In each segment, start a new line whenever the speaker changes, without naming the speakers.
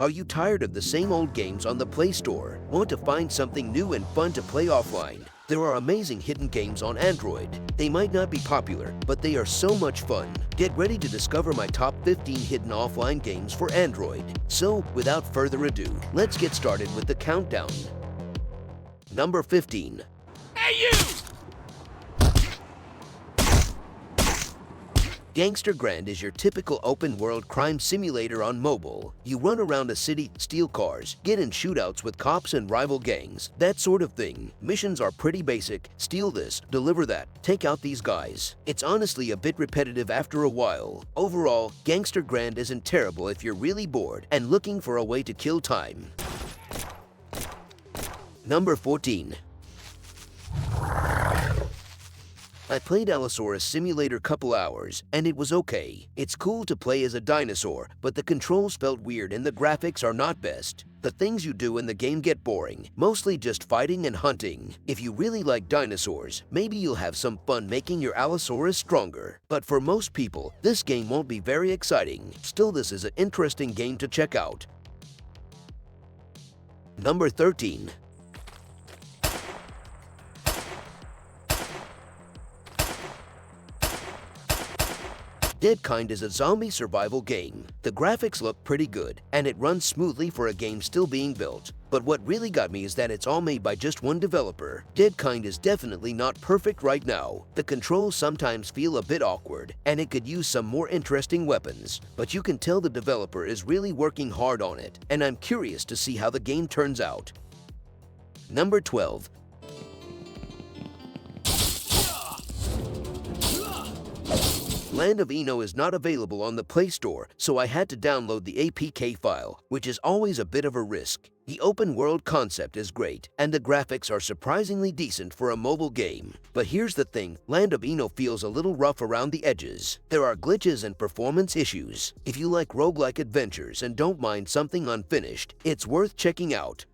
Are you tired of the same old games on the Play Store? Want to find something new and fun to play offline? There are amazing hidden games on Android. They might not be popular, but they are so much fun. Get ready to discover my top 15 hidden offline games for Android. So, without further ado, let's get started with the countdown. Number 15.
Hey, you!
Gangster is your typical open-world crime simulator on mobile. You run around a city, steal cars, get in shootouts with cops and rival gangs, that sort of thing. Missions are pretty basic: steal this, deliver that, take out these guys. It's honestly a bit repetitive after a while. Overall, Gangster isn't terrible if you're really bored and looking for a way to kill time. Number 14. I played Allosaurus Simulator couple hours, and it was okay. It's cool to play as a dinosaur, but the controls felt weird and the graphics are not best. The things you do in the game get boring, mostly just fighting and hunting. If you really like dinosaurs, maybe you'll have some fun making your Allosaurus stronger. But for most people, this game won't be very exciting. Still, this is an interesting game to check out. Number 13. Tekkan is a zombie survival game. The graphics look pretty good, and it runs smoothly for a game still being built. But what really got me is that it's all made by just one developer. Tekkan is definitely not perfect right now. The controls sometimes feel a bit awkward, and it could use some more interesting weapons. But you can tell the developer is really working hard on it, and I'm curious to see how the game turns out. Number 12. Land of Eno is not available on the Play Store, so I had to download the APK file, which is always a bit of a risk. The open-world concept is great, and the graphics are surprisingly decent for a mobile game. But here's the thing, Land of Eno feels a little rough around the edges. There are glitches and performance issues. If you like roguelike adventures and don't mind something unfinished, it's worth checking out.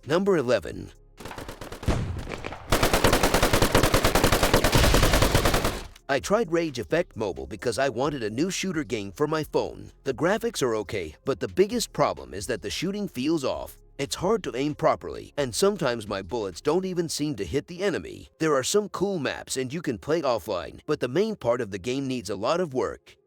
Number 11. I tried Rage Effect Mobile because I wanted a new shooter game for my phone. The graphics are okay, but the biggest problem is that the shooting feels off. It's hard to aim properly, and sometimes my bullets don't even seem to hit the enemy. There are some cool maps and you can play offline, but the main part of the game needs a lot of work.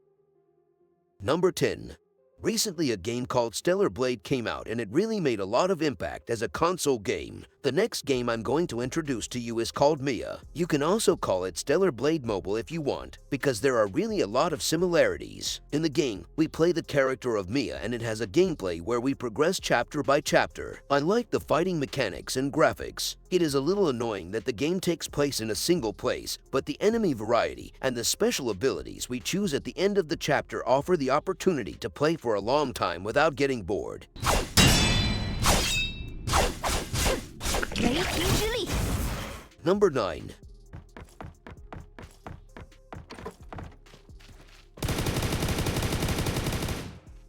Number 10. Recently, a game called Stellar Blade came out, and it really made a lot of impact as a console game. The next game I'm going to introduce to you is called Miya. You can also call it Stellar Blade Mobile if you want, because there are really a lot of similarities. In the game, we play the character of Miya, and it has a gameplay where we progress chapter by chapter. I like the fighting mechanics and graphics. It is a little annoying that the game takes place in a single place, but the enemy variety and the special abilities we choose at the end of the chapter offer the opportunity to play for a long time without getting bored. Number 9.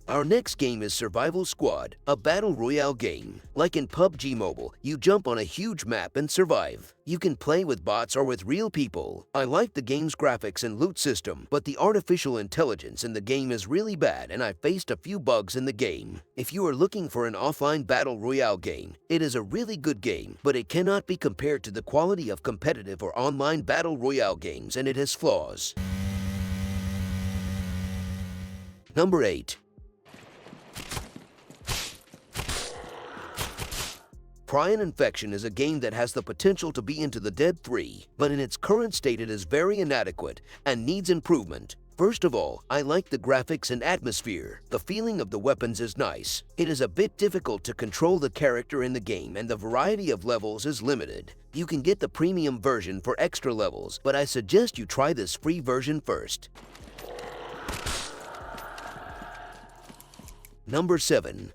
Our next game is Survival Squad, a battle royale game. Like in PUBG Mobile, you jump on a huge map and survive. You can play with bots or with real people. I like the game's graphics and loot system, but the artificial intelligence in the game is really bad, and I faced a few bugs in the game. If you are looking for an offline battle royale game, it is a really good game, but it cannot be compared to the quality of competitive or online battle royale games, and it has flaws. Number 8. Prion Infection is a game that has the potential to be Into the Dead 3, but in its current state it is very inadequate and needs improvement. First of all, I like the graphics and atmosphere. The feeling of the weapons is nice. It is a bit difficult to control the character in the game, and the variety of levels is limited. You can get the premium version for extra levels, but I suggest you try this free version first. Number 7.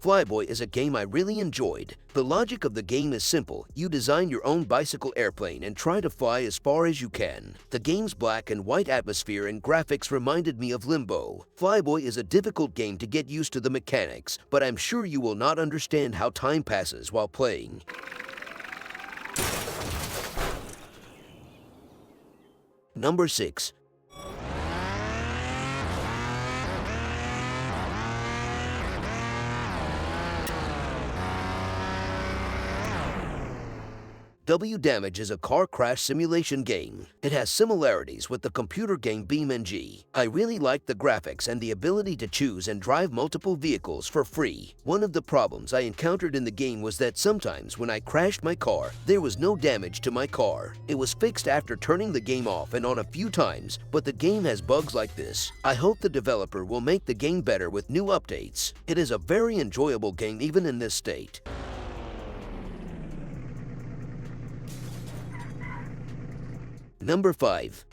Flyboy is a game I really enjoyed. The logic of the game is simple. You design your own bicycle airplane and try to fly as far as you can. The game's black and white atmosphere and graphics reminded me of Limbo. Flyboy is a difficult game to get used to the mechanics, but I'm sure you will not understand how time passes while playing. Number 6. WDAMAGE is a car crash simulation game. It has similarities with the computer game BeamNG. I really like the graphics and the ability to choose and drive multiple vehicles for free. One of the problems I encountered in the game was that sometimes when I crashed my car, there was no damage to my car. It was fixed after turning the game off and on a few times, but the game has bugs like this. I hope the developer will make the game better with new updates. It is a very enjoyable game even in this state. Number 5.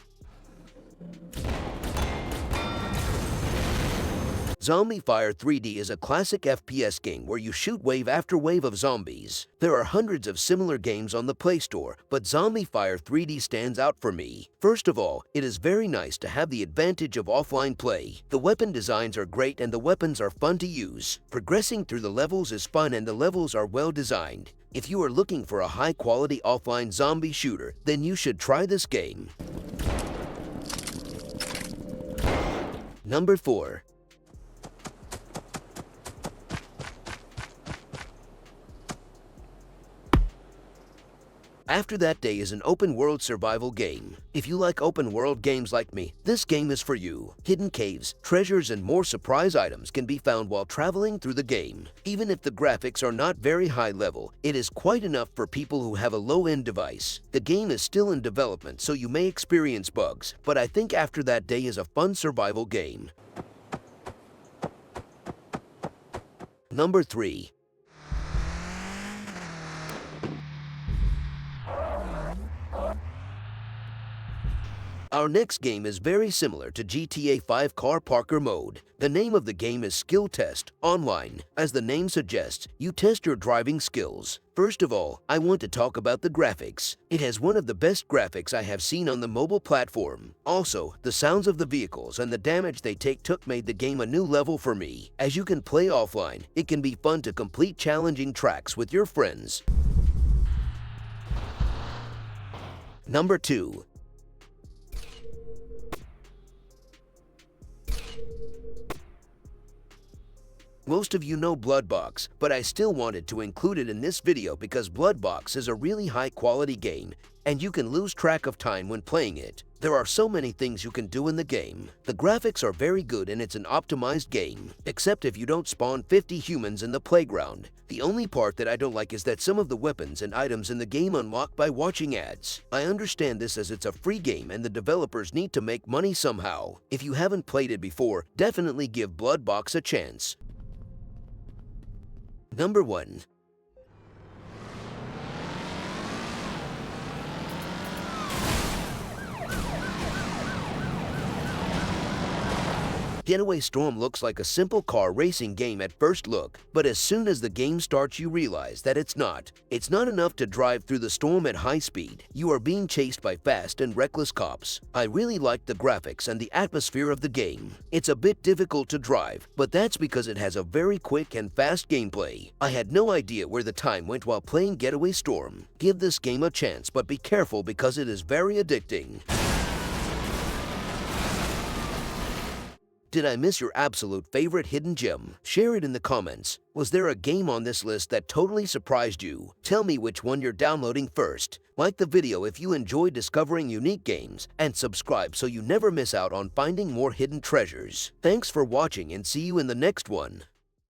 Zombie Fire 3D is a classic FPS game where you shoot wave after wave of zombies. There are hundreds of similar games on the Play Store, but Zombie Fire 3D stands out for me. First of all, it is very nice to have the advantage of offline play. The weapon designs are great and the weapons are fun to use. Progressing through the levels is fun and the levels are well designed. If you are looking for a high-quality offline zombie shooter, then you should try this game. Number 4. After That Day is an open-world survival game. If you like open-world games like me, this game is for you. Hidden caves, treasures, and more surprise items can be found while traveling through the game. Even if the graphics are not very high level, it is quite enough for people who have a low-end device. The game is still in development, so you may experience bugs, but I think After That Day is a fun survival game. Number 3. Our next game is very similar to GTA 5 Car Parker Mode. The name of the game is Skill Test Online. As the name suggests, you test your driving skills. First of all, I want to talk about the graphics. It has one of the best graphics I have seen on the mobile platform. Also, the sounds of the vehicles and the damage they take made the game a new level for me. As you can play offline, it can be fun to complete challenging tracks with your friends. Number 2. Most of you know BloodBox, but I still wanted to include it in this video because BloodBox is a really high-quality game, and you can lose track of time when playing it. There are so many things you can do in the game. The graphics are very good and it's an optimized game, except if you don't spawn 50 humans in the playground. The only part that I don't like is that some of the weapons and items in the game unlock by watching ads. I understand this as it's a free game and the developers need to make money somehow. If you haven't played it before, definitely give BloodBox a chance. Number 1. Getaway Storm looks like a simple car racing game at first look, but as soon as the game starts you realize that it's not. It's not enough to drive through the storm at high speed. You are being chased by fast and reckless cops. I really like the graphics and the atmosphere of the game. It's a bit difficult to drive, but that's because it has a very quick and fast gameplay. I had no idea where the time went while playing Getaway Storm. Give this game a chance, but be careful because it is very addicting. Did I miss your absolute favorite hidden gem? Share it in the comments. Was there a game on this list that totally surprised you? Tell me which one you're downloading first. Like the video if you enjoy discovering unique games, and subscribe so you never miss out on finding more hidden treasures. Thanks for watching and see you in the next one.